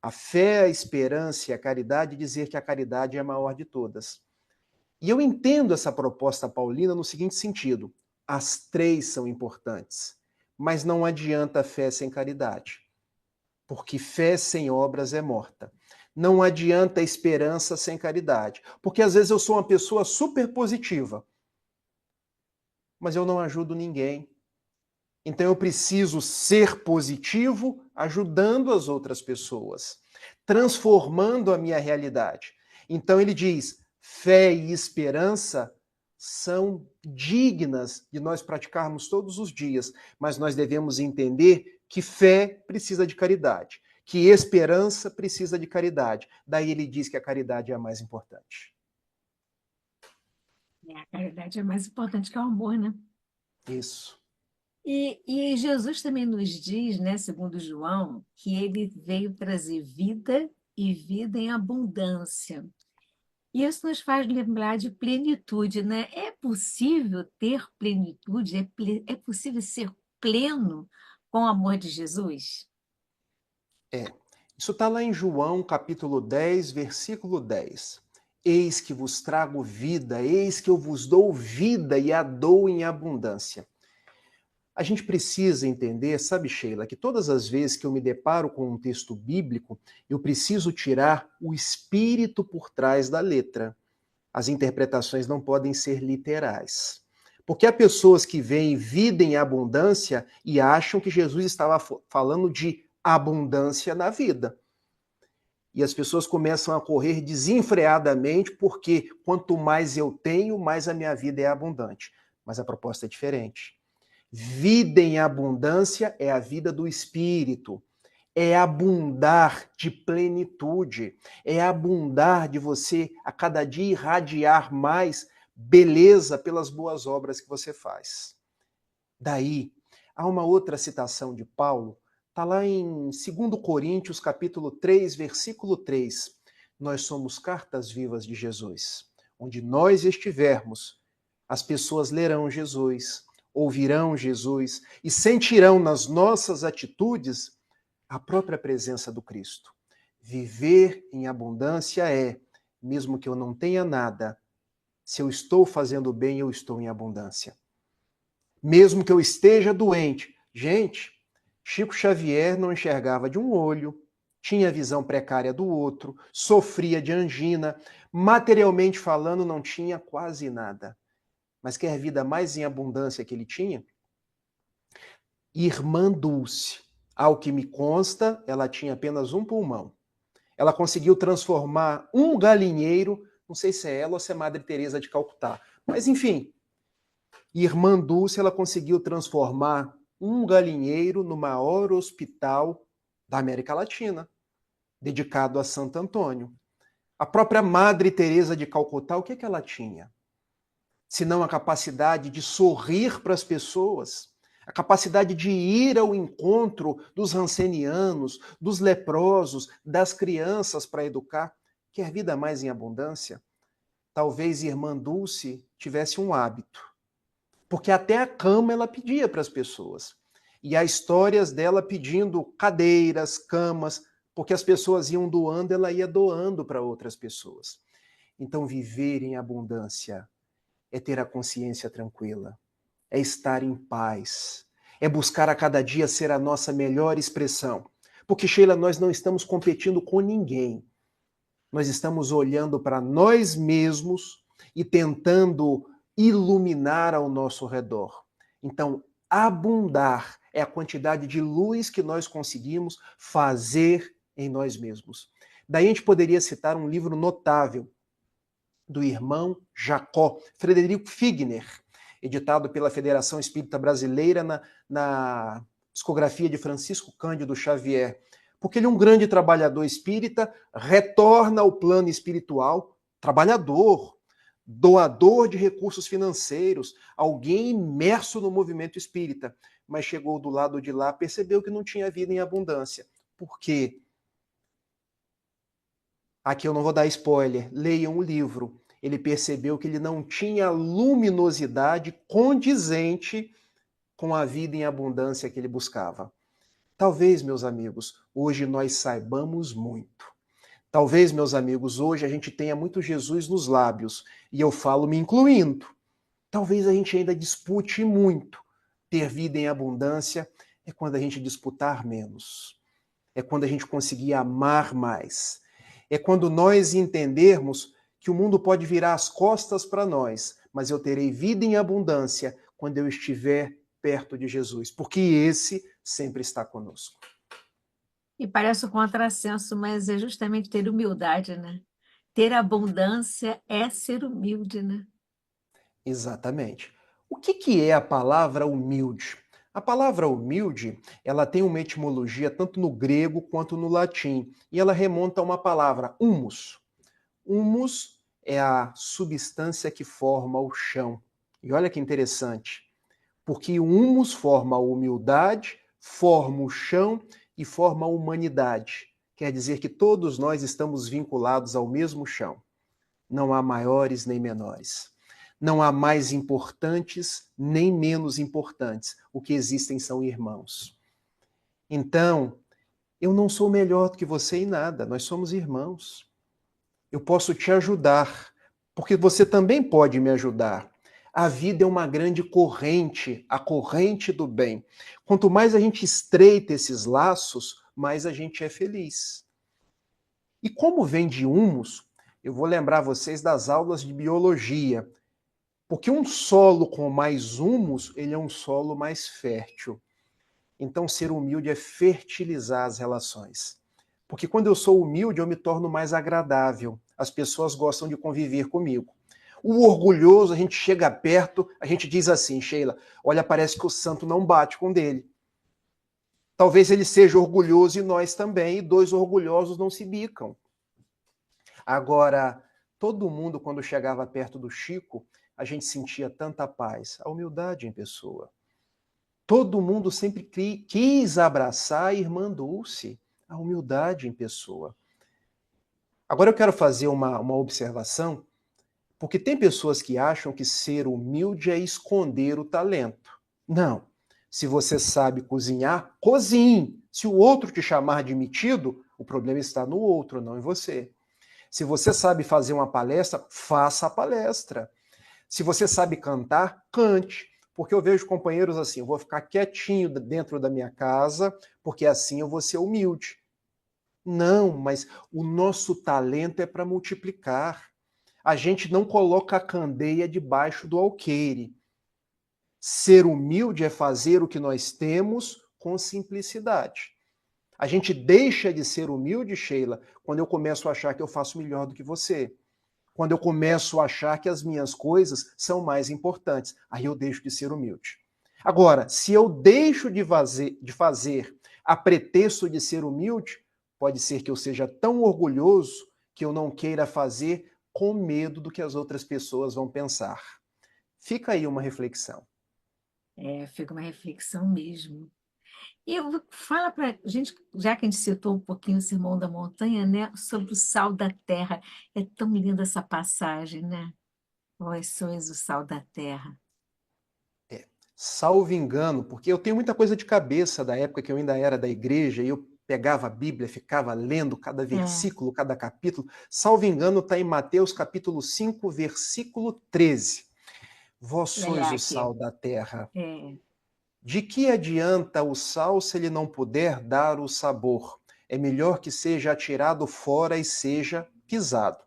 A fé, a esperança e a caridade, dizer que a caridade é a maior de todas. E eu entendo essa proposta paulina no seguinte sentido: as três são importantes, mas não adianta fé sem caridade, porque fé sem obras é morta. Não adianta esperança sem caridade, porque às vezes eu sou uma pessoa super positiva, mas eu não ajudo ninguém. Então eu preciso ser positivo ajudando as outras pessoas, transformando a minha realidade. Então ele diz: fé e esperança são dignas de nós praticarmos todos os dias, mas nós devemos entender que fé precisa de caridade, que esperança precisa de caridade. Daí ele diz que a caridade é a mais importante. A caridade é mais importante que o amor, né? Isso. E Jesus também nos diz, né, segundo João, que ele veio trazer vida e vida em abundância. E isso nos faz lembrar de plenitude, né? É possível ter plenitude? É possível ser pleno com o amor de Jesus? É. Isso está lá em João, capítulo 10, versículo 10. Eis que vos trago vida, eis que eu vos dou vida e a dou em abundância. A gente precisa entender, sabe, Sheila, que todas as vezes que eu me deparo com um texto bíblico, eu preciso tirar o espírito por trás da letra. As interpretações não podem ser literais. Porque há pessoas que veem vida em abundância e acham que Jesus estava falando de abundância na vida. E as pessoas começam a correr desenfreadamente porque quanto mais eu tenho, mais a minha vida é abundante. Mas a proposta é diferente. Vida em abundância é a vida do espírito, é abundar de plenitude, é abundar de você a cada dia irradiar mais beleza pelas boas obras que você faz. Daí, há uma outra citação de Paulo, está lá em 2 Coríntios, capítulo 3, versículo 3. Nós somos cartas vivas de Jesus. Onde nós estivermos, as pessoas lerão Jesus, ouvirão Jesus e sentirão nas nossas atitudes a própria presença do Cristo. Viver em abundância é, mesmo que eu não tenha nada, se eu estou fazendo bem, eu estou em abundância. Mesmo que eu esteja doente. Gente, Chico Xavier não enxergava de um olho, tinha visão precária do outro, sofria de angina, materialmente falando, não tinha quase nada. Mas quer vida mais em abundância que ele tinha? Irmã Dulce. Ao que me consta, ela tinha apenas um pulmão. Ela conseguiu transformar um galinheiro, não sei se é ela ou se é Madre Teresa de Calcutá, mas enfim, Irmã Dulce, ela conseguiu transformar um galinheiro no maior hospital da América Latina, dedicado a Santo Antônio. A própria Madre Teresa de Calcutá, o que ela tinha? Senão a capacidade de sorrir para as pessoas, a capacidade de ir ao encontro dos rancenianos, dos leprosos, das crianças para educar. Quer vida mais em abundância? Talvez Irmã Dulce tivesse um hábito, porque até a cama ela pedia para as pessoas. E há histórias dela pedindo cadeiras, camas, porque as pessoas iam doando, ela ia doando para outras pessoas. Então, viver em abundância é ter a consciência tranquila, é estar em paz, é buscar a cada dia ser a nossa melhor expressão. Porque, Sheila, nós não estamos competindo com ninguém. Nós estamos olhando para nós mesmos e tentando iluminar ao nosso redor. Então, abundar é a quantidade de luz que nós conseguimos fazer em nós mesmos. Daí a gente poderia citar um livro notável do irmão Jacó, Frederico Figner, editado pela Federação Espírita Brasileira na discografia de Francisco Cândido Xavier. Porque ele é um grande trabalhador espírita, retorna ao plano espiritual, trabalhador, doador de recursos financeiros, alguém imerso no movimento espírita, mas chegou do lado de lá, percebeu que não tinha vida em abundância. Por quê? Aqui eu não vou dar spoiler, leiam o livro. Ele percebeu que ele não tinha luminosidade condizente com a vida em abundância que ele buscava. Talvez, meus amigos, hoje nós saibamos muito. Talvez, meus amigos, hoje a gente tenha muito Jesus nos lábios, e eu falo me incluindo. Talvez a gente ainda dispute muito. Ter vida em abundância é quando a gente disputar menos. É quando a gente conseguir amar mais. É quando nós entendermos que o mundo pode virar as costas para nós, mas eu terei vida em abundância quando eu estiver perto de Jesus, porque esse sempre está conosco. E parece um contrassenso, mas é justamente ter humildade, né? Ter abundância é ser humilde, né? Exatamente. O que é a palavra humilde? A palavra humilde, ela tem uma etimologia tanto no grego quanto no latim, e ela remonta a uma palavra, humus. Humus é a substância que forma o chão. E olha que interessante, porque o humus forma a humildade, forma o chão e forma a humanidade. Quer dizer que todos nós estamos vinculados ao mesmo chão. Não há maiores nem menores. Não há mais importantes nem menos importantes. O que existem são irmãos. Então, eu não sou melhor do que você em nada, nós somos irmãos. Eu posso te ajudar, porque você também pode me ajudar. A vida é uma grande corrente, a corrente do bem. Quanto mais a gente estreita esses laços, mais a gente é feliz. E como vem de humus, eu vou lembrar vocês das aulas de biologia, porque um solo com mais humus, ele é um solo mais fértil. Então, ser humilde é fertilizar as relações. Porque quando eu sou humilde, eu me torno mais agradável. As pessoas gostam de conviver comigo. O orgulhoso, a gente chega perto, a gente diz assim, Sheila, olha, parece que o santo não bate com o dele. Talvez ele seja orgulhoso e nós também, e dois orgulhosos não se bicam. Agora, todo mundo, quando chegava perto do Chico, a gente sentia tanta paz, a humildade em pessoa. Todo mundo sempre quis abraçar a irmã Dulce, a humildade em pessoa. Agora eu quero fazer uma observação, porque tem pessoas que acham que ser humilde é esconder o talento. Não. Se você sabe cozinhar, cozinhe. Se o outro te chamar de metido, o problema está no outro, não em você. Se você sabe fazer uma palestra, faça a palestra. Se você sabe cantar, cante. Porque eu vejo companheiros assim, eu vou ficar quietinho dentro da minha casa, porque assim eu vou ser humilde. Não, mas o nosso talento é para multiplicar. A gente não coloca a candeia debaixo do alqueire. Ser humilde é fazer o que nós temos com simplicidade. A gente deixa de ser humilde, Sheila, quando eu começo a achar que eu faço melhor do que você. Quando eu começo a achar que as minhas coisas são mais importantes. Aí eu deixo de ser humilde. Agora, se eu deixo de fazer a pretexto de ser humilde, pode ser que eu seja tão orgulhoso que eu não queira fazer com medo do que as outras pessoas vão pensar. Fica aí uma reflexão. É, fica uma reflexão mesmo. Fala para gente, já que a gente citou um pouquinho o Sermão da Montanha, né, sobre o sal da terra. É tão linda essa passagem, né? Vós sois o sal da terra. Salvo engano, porque eu tenho muita coisa de cabeça da época que eu ainda era da igreja e eu pegava a Bíblia, ficava lendo cada É, versículo, cada capítulo. Salvo engano, está em Mateus capítulo 5, versículo 13. Vós vou sois olhar o aqui. sal da terra. É, De que adianta o sal se ele não puder dar o sabor? É melhor que seja atirado fora e seja pisado.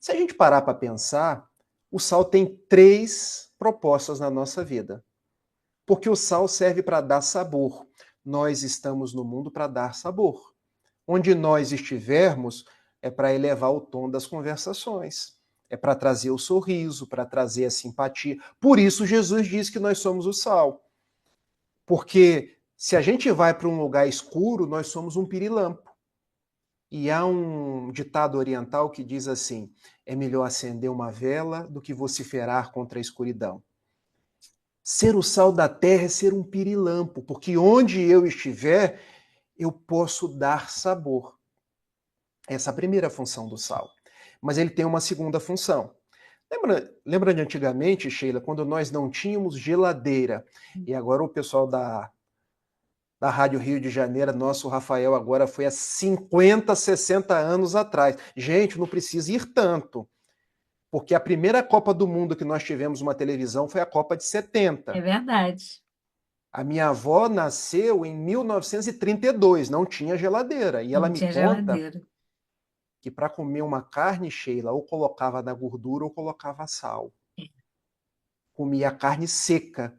Se a gente parar para pensar, o sal tem três propostas na nossa vida. Porque o sal serve para dar sabor. Nós estamos no mundo para dar sabor. Onde nós estivermos é para elevar o tom das conversações. É para trazer o sorriso, para trazer a simpatia. Por isso Jesus diz que nós somos o sal. Porque se a gente vai para um lugar escuro, nós somos um pirilampo. E há um ditado oriental que diz assim: é melhor acender uma vela do que vociferar contra a escuridão. Ser o sal da terra é ser um pirilampo, porque onde eu estiver, eu posso dar sabor. Essa é a primeira função do sal. Mas ele tem uma segunda função. Lembra de antigamente, Sheila, quando nós não tínhamos geladeira, e agora o pessoal da Rádio Rio de Janeiro, nosso Rafael agora foi há 50, 60 anos atrás. Gente, não precisa ir tanto, porque a primeira Copa do Mundo que nós tivemos uma televisão foi a Copa de É 70. verdade. A minha avó nasceu em 1932, não tinha geladeira. E ela Não me tinha conta geladeira. que para comer uma carne, Sheila, ou colocava na gordura ou colocava sal. Comia a carne seca.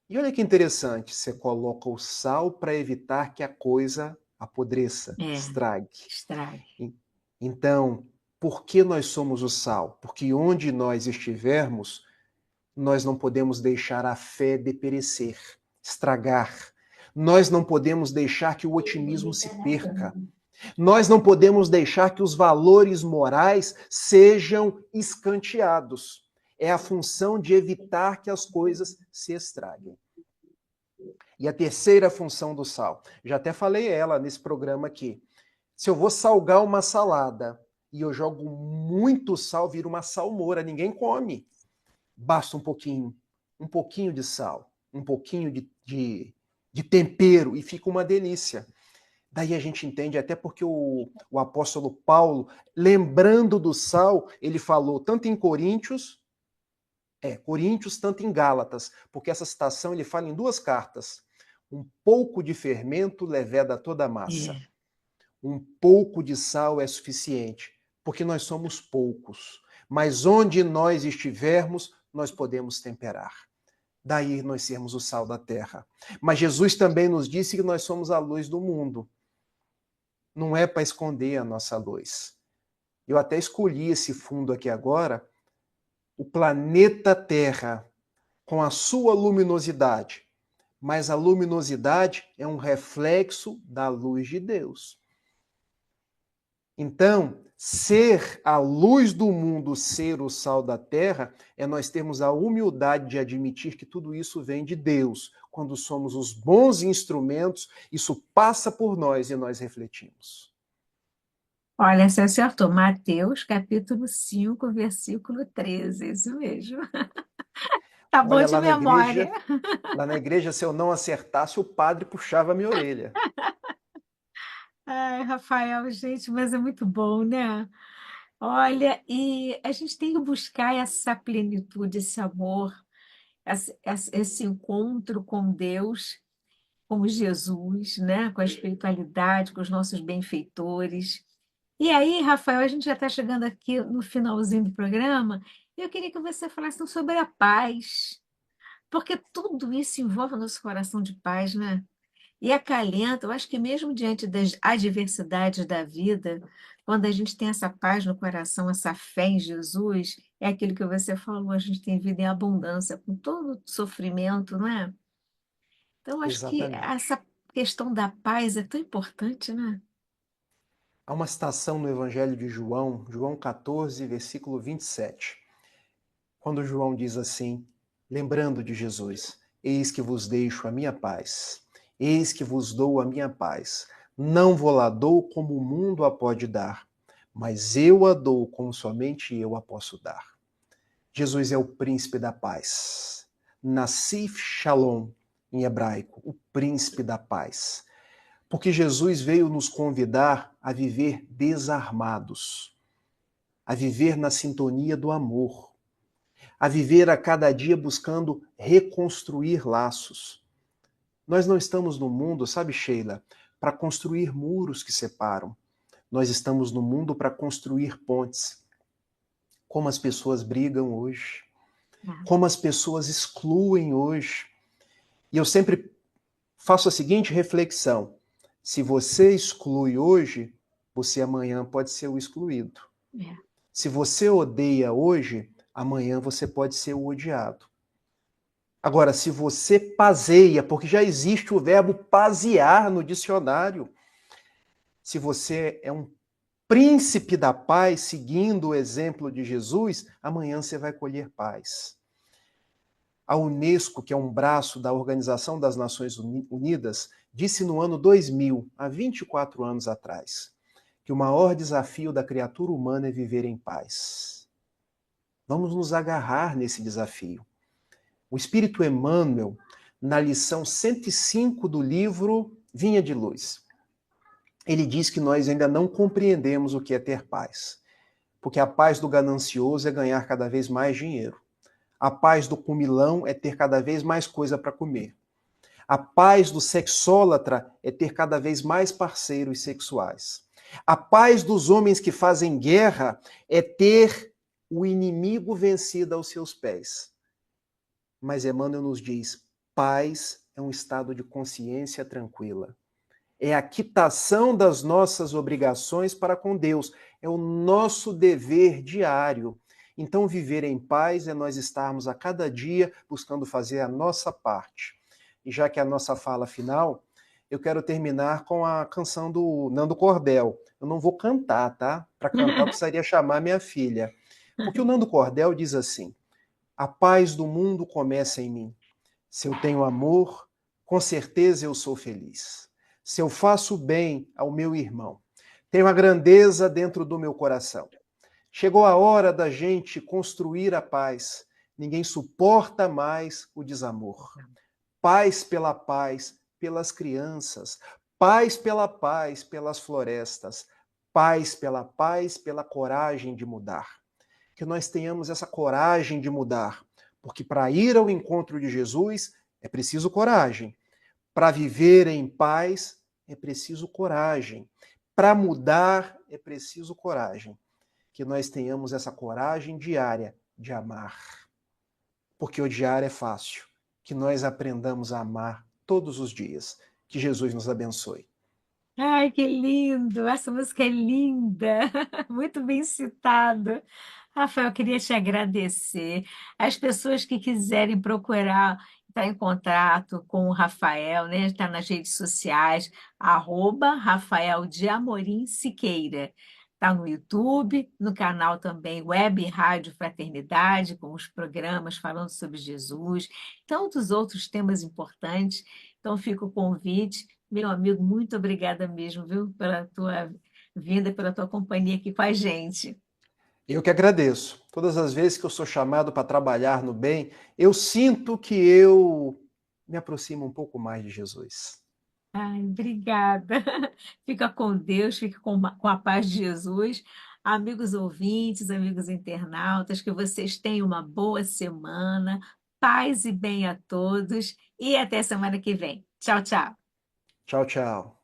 E olha que interessante, você coloca o sal para evitar que a coisa apodreça, É, estrague. estrague. Então, por que nós somos o sal? Porque onde nós estivermos, nós não podemos deixar a fé deperecer, estragar. Nós não podemos deixar que o otimismo se perca. Nós não podemos deixar que os valores morais sejam escanteados. É a função de evitar que as coisas se estraguem. E a terceira função do sal, já até falei ela nesse programa aqui. Se eu vou salgar uma salada e eu jogo muito sal, vira uma salmoura, ninguém come. Basta um pouquinho de sal, um pouquinho de tempero e fica uma delícia. Daí a gente entende, até porque o apóstolo Paulo, lembrando do sal, ele falou tanto em Coríntios, tanto em Gálatas, porque essa citação ele fala em duas cartas. Um pouco de fermento leveda toda a massa. É. Um pouco de sal é suficiente, porque nós somos poucos. Mas onde nós estivermos, nós podemos temperar. Daí nós sermos o sal da terra. Mas Jesus também nos disse que nós somos a luz do mundo. Não é para esconder a nossa luz. Eu até escolhi esse fundo aqui agora, o planeta Terra, com a sua luminosidade. Mas a luminosidade é um reflexo da luz de Deus. Então, ser a luz do mundo, ser o sal da terra, é nós termos a humildade de admitir que tudo isso vem de Deus. Quando somos os bons instrumentos, isso passa por nós e nós refletimos. Olha, você acertou. Mateus, capítulo 5, versículo 13. Isso mesmo. Tá bom Olha, de memória. lá na igreja, se eu não acertasse, o padre puxava a minha orelha. Ai, Rafael, gente, mas é muito bom, né? Olha, e a gente tem que buscar essa plenitude, esse amor, esse encontro com Deus, com Jesus, né? Com a espiritualidade, com os nossos benfeitores. E aí, Rafael, a gente já está chegando aqui no finalzinho do programa, e eu queria que você falasse sobre a paz, porque tudo isso envolve o nosso coração de paz, né? E acalenta, eu acho que mesmo diante das adversidades da vida, quando a gente tem essa paz no coração, essa fé em Jesus, é aquilo que você falou, a gente tem vida em abundância, com todo o sofrimento, não é? Então, eu acho que Exatamente. essa questão da paz é tão importante, né? Há uma citação no Evangelho de João, João 14, versículo 27. Quando João diz assim, lembrando de Jesus: Eis que vos deixo a minha paz, eis que vos dou a minha paz. Não vou lá dou como o mundo a pode dar, mas eu a dou como somente eu a posso dar. Jesus é o príncipe da paz. Nassif Shalom, em hebraico, o príncipe da paz. Porque Jesus veio nos convidar a viver desarmados, a viver na sintonia do amor, a viver a cada dia buscando reconstruir laços. Nós não estamos no mundo, sabe, Sheila, para construir muros que separam. Nós estamos no mundo para construir pontes. Como as pessoas brigam hoje, como as pessoas excluem hoje. E eu sempre faço a seguinte reflexão: se você exclui hoje, você amanhã pode ser o excluído. É. Se você odeia hoje, amanhã você pode ser o odiado. Agora, se você pazeia, porque já existe o verbo pazear no dicionário, se você é um príncipe da paz, seguindo o exemplo de Jesus, amanhã você vai colher paz. A Unesco, que é um braço da Organização das Nações Unidas, disse no ano 2000, há 24 anos atrás, que o maior desafio da criatura humana é viver em paz. Vamos nos agarrar nesse desafio. O Espírito Emmanuel, na lição 105 do livro Vinha de Luz. Ele diz que nós ainda não compreendemos o que é ter paz, porque a paz do ganancioso é ganhar cada vez mais dinheiro. A paz do comilão é ter cada vez mais coisa para comer. A paz do sexólatra é ter cada vez mais parceiros sexuais. A paz dos homens que fazem guerra é ter o inimigo vencido aos seus pés. Mas Emmanuel nos diz: paz é um estado de consciência tranquila. É a quitação das nossas obrigações para com Deus. É o nosso dever diário. Então, viver em paz é nós estarmos a cada dia buscando fazer a nossa parte. E já que é a nossa fala final, eu quero terminar com a canção do Nando Cordel. Eu não vou cantar, tá? Para cantar, eu precisaria chamar minha filha. Porque o Nando Cordel diz assim: a paz do mundo começa em mim. Se eu tenho amor, com certeza eu sou feliz. Se eu faço bem ao meu irmão, tenho a grandeza dentro do meu coração. Chegou a hora da gente construir a paz. Ninguém suporta mais o desamor. Paz, pelas crianças. Paz, pelas florestas. Paz, pela coragem de mudar. Que nós tenhamos essa coragem de mudar. Porque para ir ao encontro de Jesus é preciso coragem. Para viver em paz é preciso coragem. Para mudar é preciso coragem. Que nós tenhamos essa coragem diária de amar. Porque odiar é fácil. Que nós aprendamos a amar todos os dias. Que Jesus nos abençoe. Ai, que lindo! Essa música é linda, muito bem citada. Rafael, eu queria te agradecer. As pessoas que quiserem procurar estar em contato com o Rafael, né? Está nas redes sociais, Rafael de Amorim Siqueira. Está no YouTube, no canal também Web Rádio Fraternidade, com os programas falando sobre Jesus, tantos outros temas importantes. Então, fica o convite. Meu amigo, muito obrigada mesmo, viu, pela tua vinda, pela tua companhia aqui com a gente. Eu que agradeço. Todas as vezes que eu sou chamado para trabalhar no bem, eu sinto que eu me aproximo um pouco mais de Jesus. Ai, obrigada. Fica com Deus, fica com a paz de Jesus. Amigos ouvintes, amigos internautas, que vocês tenham uma boa semana, paz e bem a todos, e até semana que vem. Tchau, tchau. Tchau, tchau.